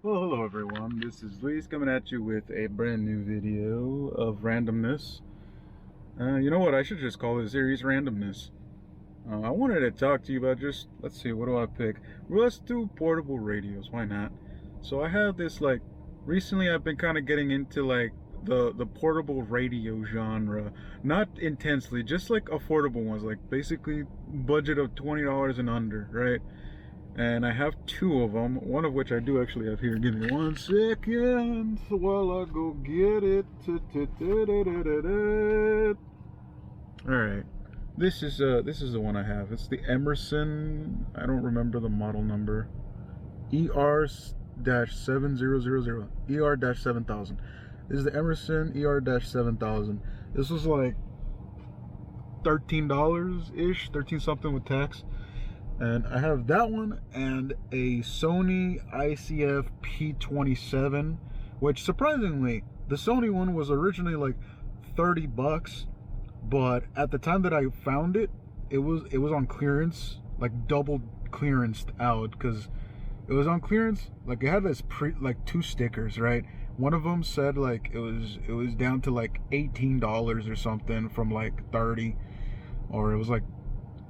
Well, hello everyone. This is Luis coming at you with a brand new video of randomness. You know what? I should just call this series Randomness. I wanted to talk to you about just, let's see, what do I pick? Well, let's do portable radios. Why not? So I have this, like, recently I've been kind of getting into, like, the portable radio genre. Not intensely, just like affordable ones, like basically budget of $20 and under, right? And I have two of them, one of which I do actually have here. Give me 1 second while I go get it. All right, this is the one I have. It's the Emerson. I don't remember the model number. ER-7000. ER-7000. This is the Emerson ER-7000. This was like $13 ish, 13 something with tax. And I have that one and a Sony ICF P27, which surprisingly, the Sony one was originally like 30 bucks, but at the time that I found it, it was on clearance, like double clearanced out, because it was on clearance. Like it had this like two stickers, right? One of them said like it was down to like $18 or something from like 30, or it was like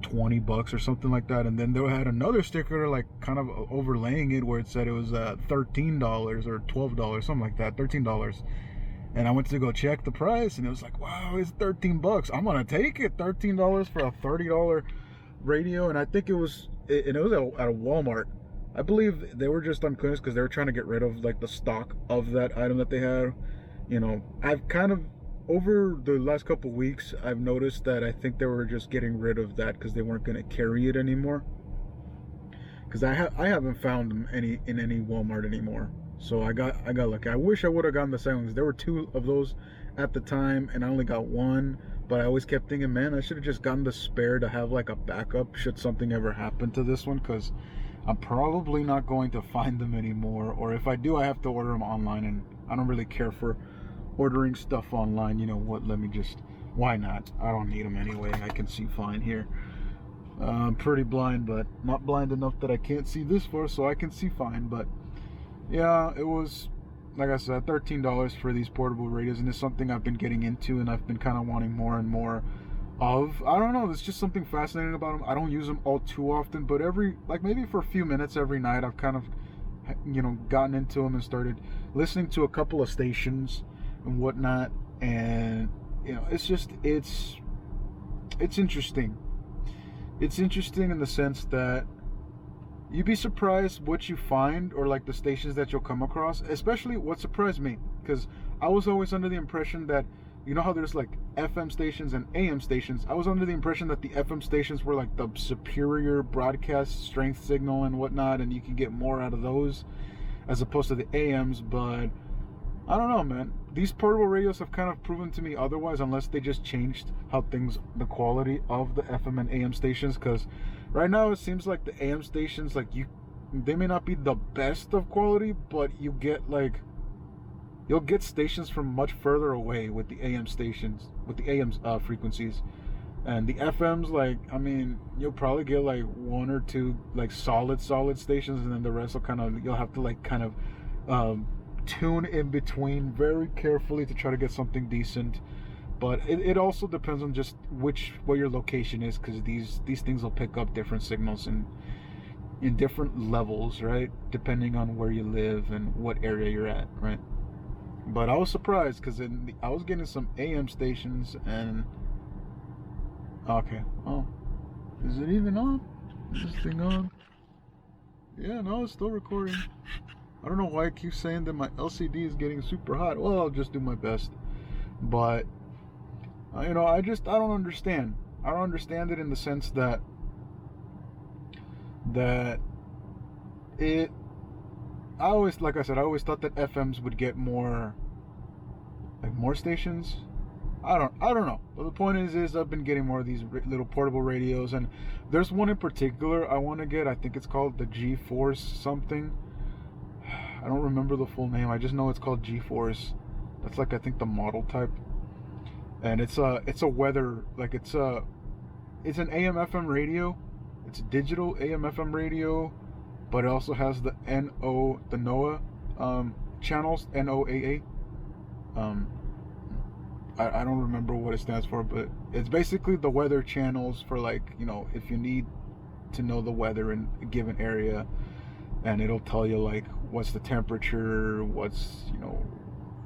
20 bucks or something like that. And then they had another sticker like kind of overlaying it where it said it was $13 or $12, something like that, $13. And I went to go check the price and it was like, wow, it's 13 bucks. I'm gonna take it. $13 for a $30 radio. And I think it was at a Walmart. I believe they were just on clearance because they were trying to get rid of like the stock of that item that they had. You know, I've kind of, over the last couple weeks, I've noticed that I think they were just getting rid of that because they weren't going to carry it anymore. Because I haven't found them in any Walmart anymore. So I got lucky. I wish I would have gotten the second ones. There were two of those at the time, and I only got one. But I always kept thinking, man, I should have just gotten the spare to have like a backup should something ever happen to this one, because I'm probably not going to find them anymore. Or if I do, I have to order them online, and I don't really care for ordering stuff online. You know what, let me just, why not? I don't need them anyway. I can see fine here. I'm pretty blind, but not blind enough that I can't see this far, so I can see fine. But yeah, it was, like I said, $13 for these portable radios, and it's something I've been getting into and I've been kind of wanting more and more of. I don't know, there's just something fascinating about them. I don't use them all too often, but like maybe for a few minutes every night, I've kind of, you know, gotten into them and started listening to a couple of stations and whatnot. And you know, it's interesting. It's interesting in the sense that you'd be surprised what you find, or like the stations that you'll come across. Especially what surprised me, because I was always under the impression that, you know how there's like FM stations and AM stations. I was under the impression that the FM stations were like the superior broadcast strength signal and whatnot, and you can get more out of those as opposed to the AMs. But I don't know, man. These portable radios have kind of proven to me otherwise, unless they just changed how the quality of the FM and AM stations. Because right now it seems like the AM stations, like they may not be the best of quality, but you'll get stations from much further away with the AM stations, with the AM frequencies. And the FMs, like, I mean, you'll probably get like one or two like solid stations, and then the rest will you'll have to like kind of tune in between very carefully to try to get something decent. But it also depends on just where your location is, because these things will pick up different signals in different levels, right, depending on where you live and what area you're at, right? But I was surprised because I was getting some AM stations. And okay, oh, is it even on? Is this thing on? Yeah, no, it's still recording. I don't know why I keep saying that my LCD is getting super hot. Well, I'll just do my best. But you know, I don't understand. I don't understand it in the sense that it, I always, like I said, I always thought that FMs would get more stations. I don't know. But the point is I've been getting more of these little portable radios, and there's one in particular I want to get. I think it's called the G-Force something. I don't remember the full name. I just know it's called G-Force. That's like, I think, the model type. And it's a weather, like it's an AM FM radio. It's a digital AM FM radio, but it also has the NOAA channels, NOAA. I don't remember what it stands for, but it's basically the weather channels for, like, you know, if you need to know the weather in a given area, and it'll tell you like what's the temperature, what's, you know,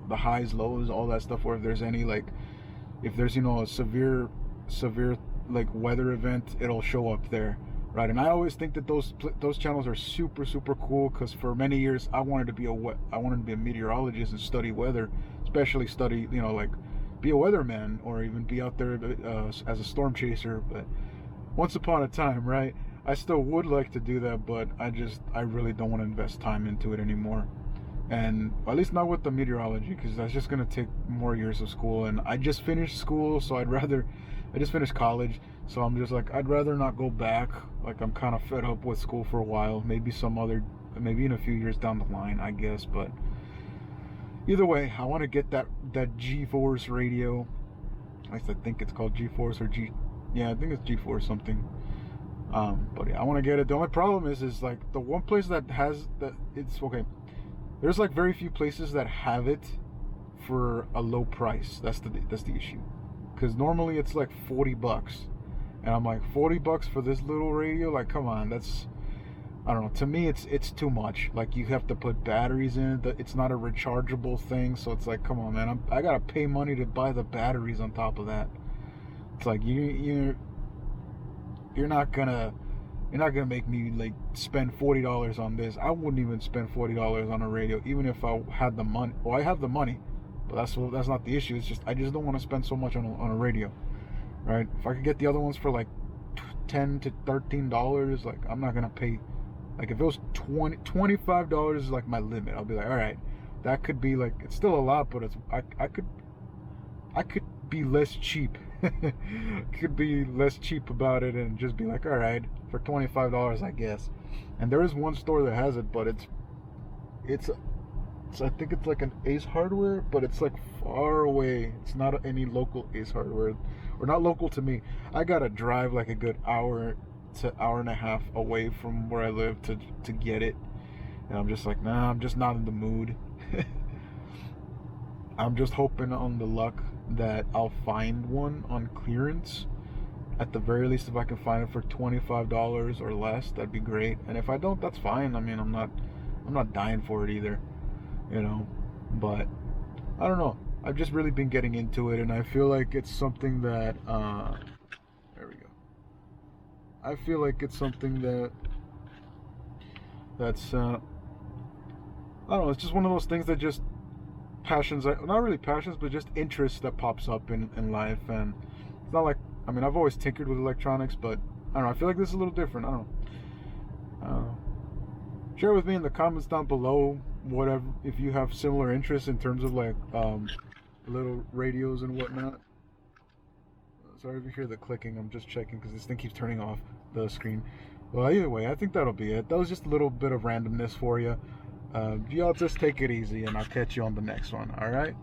the highs, lows, all that stuff, or if there's any, like, if there's, you know, a severe like weather event, it'll show up there, right? And I always think that those channels are super cool, because for many years I wanted to be a meteorologist and study weather, especially study, you know, like be a weatherman, or even be out there as a storm chaser. But once upon a time, right, I still would like to do that, but I really don't want to invest time into it anymore. And at least not with the meteorology, because that's just going to take more years of school, and I just finished school, so I just finished college, so I'm just like, I'd rather not go back. Like, I'm kind of fed up with school for a while, maybe in a few years down the line, I guess. But either way, I want to get that G-Force radio. At least I think it's called G-Force, or yeah, I think it's G-Force something. But yeah, I want to get it. The only problem is like the one place that has that, it's okay. There's like very few places that have it for a low price. That's the issue. Because normally it's like $40, and I'm like, $40 for this little radio? Like, come on, that's, I don't know. To me, it's too much. Like, you have to put batteries in it. It's not a rechargeable thing, so it's like, come on, man. I gotta pay money to buy the batteries on top of that. It's like you're not gonna make me like spend $40 on this. I wouldn't even spend $40 on a radio, even if I had the money. Well, I have the money, but that's not the issue. It's just I just don't want to spend so much on a radio, right? If I could get the other ones for like $10 to $13, like, I'm not gonna pay. Like, if it was $25 is like my limit. I'll be like, all right, that could be like, it's still a lot, but I could be less cheap. Could be less cheap about it and just be like, all right, for $25, I guess. And there is one store that has it, but it's I think it's like an Ace Hardware, but it's like far away. It's not any local Ace Hardware, or not local to me. I gotta drive like a good hour to hour and a half away from where I live to get it. And I'm just like, nah, I'm just not in the mood. I'm just hoping on the luck that I'll find one on clearance. At the very least, if I can find it for $25 or less, that'd be great. And if I don't, that's fine. I mean, I'm not dying for it either, you know. But I don't know. I've just really been getting into it, and I feel like it's something that there we go. I feel like it's something that's I don't know. It's just one of those things that just passions, not really passions, but just interests that pops up in life. And it's not like, I mean, I've always tinkered with electronics, but I don't know, I feel like this is a little different. I don't know. Share with me in the comments down below whatever, if you have similar interests in terms of like little radios and whatnot. Sorry if you hear the clicking, I'm just checking because this thing keeps turning off the screen. Well, either way, I think that'll be it. That was just a little bit of randomness for you. Y'all just take it easy, and I'll catch you on the next one. All right.